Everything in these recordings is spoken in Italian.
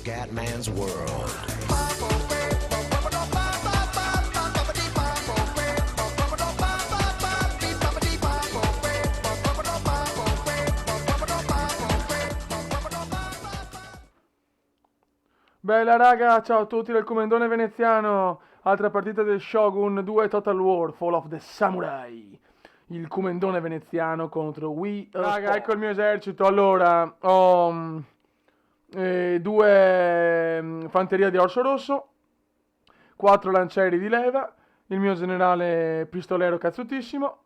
Scatman's World. Bella raga, ciao a tutti dal Comendone Veneziano, altra partita del Shogun 2 Total War, Fall of the Samurai, il Comendone Veneziano contro Wii Raga, ecco il mio esercito, allora, ho due fanteria di orso rosso, 4 lancieri di leva, il mio generale pistolero cazzutissimo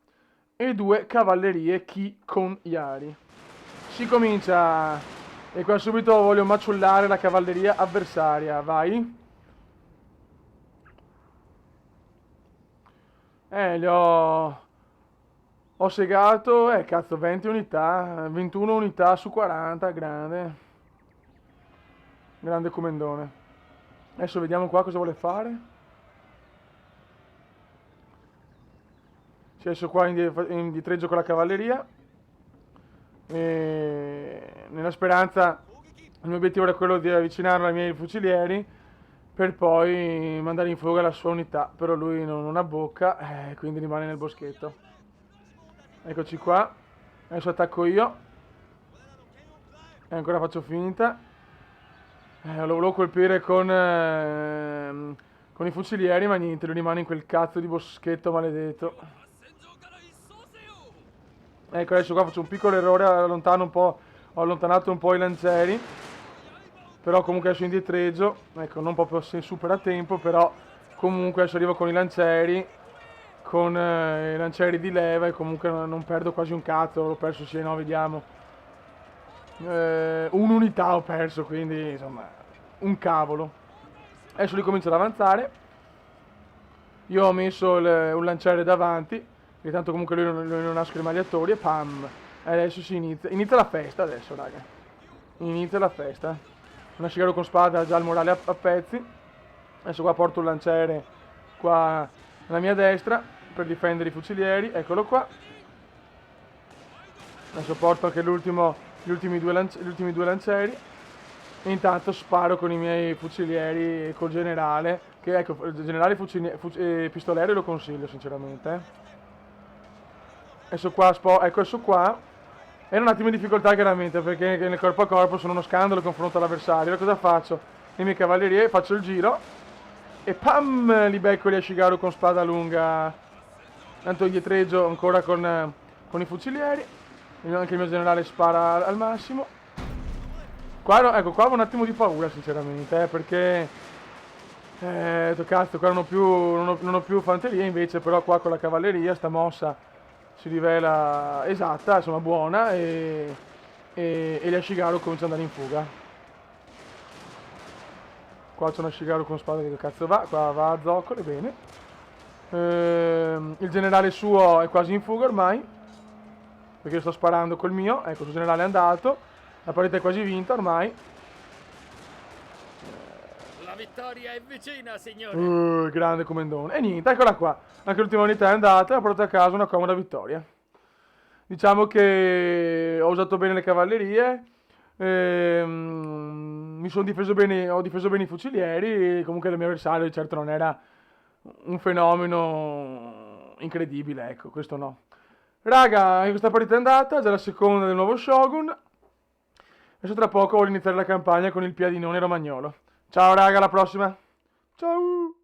e 2 cavallerie chi con Yari. Si comincia! E qua subito voglio maciullare la cavalleria avversaria, vai. Li ho segato, cazzo, 20 unità, 21 unità su 40, grande. Grande comendone. Adesso vediamo qua cosa vuole fare. Ci adesso qua indietreggio con la cavalleria. E nella speranza, il mio obiettivo era quello di avvicinarlo ai miei fucilieri per poi mandare in fuga la sua unità, però lui non abbocca, quindi rimane nel boschetto. Eccoci qua, adesso attacco io e ancora faccio finta. Lo volevo colpire con i fucilieri, ma niente, lui rimane in quel cazzo di boschetto maledetto. Ecco, adesso qua faccio un piccolo errore, ho allontanato un po' i lancieri, però comunque adesso indietreggio, ecco, non proprio super a tempo, però comunque adesso arrivo con i lancieri, con i lancieri di leva e comunque non perdo quasi un cazzo, l'ho perso sì, no, vediamo. Un'unità ho perso, quindi insomma, un cavolo. Adesso ricomincio ad avanzare, io ho messo un lanciere davanti, che tanto comunque lui non ha schermagliatori e pam! E adesso inizia la festa adesso, raga. Inizia la festa. Un ascigaro con spada ha già il morale a pezzi. Adesso qua porto un lanciere qua alla mia destra per difendere i fucilieri, eccolo qua. Adesso porto anche gli ultimi due lancieri. E intanto sparo con i miei fucilieri col generale, che ecco, il generale pistolero lo consiglio sinceramente. Adesso qua, ecco, adesso qua. Era un attimo in difficoltà chiaramente perché nel corpo a corpo sono uno scandalo confronto all'avversario. Allora cosa faccio? Le mie cavallerie, faccio il giro e pam! Li becco gli Ashigaru con spada lunga. Tanto indietreggio ancora con i fucilieri. Anche il mio generale spara al massimo. Qua, ecco, qua avevo un attimo di paura sinceramente, perché cazzo, qua non ho più fanteria, invece però qua con la cavalleria sta mossa si rivela esatta, insomma buona e gli Ashigaru cominciano ad andare in fuga. Qua c'è un Ashigaru con spada che cazzo va, qua va a zoccole, bene. Il generale suo è quasi in fuga ormai, perché io sto sparando col mio, ecco il suo generale è andato, la partita è quasi vinta ormai. La vittoria è vicina, signore. Grande comendone. E niente, eccola qua. Anche l'ultima unità è andata e ha portato a casa una comoda vittoria. Diciamo che ho usato bene le cavallerie, mi sono difeso bene, ho difeso bene i fucilieri, comunque il mio avversario certo non era un fenomeno incredibile, ecco, questo no. Raga, questa partita è andata, già la seconda del nuovo Shogun. Adesso tra poco voglio iniziare la campagna con il piadinone romagnolo. Ciao raga, alla prossima. Ciao.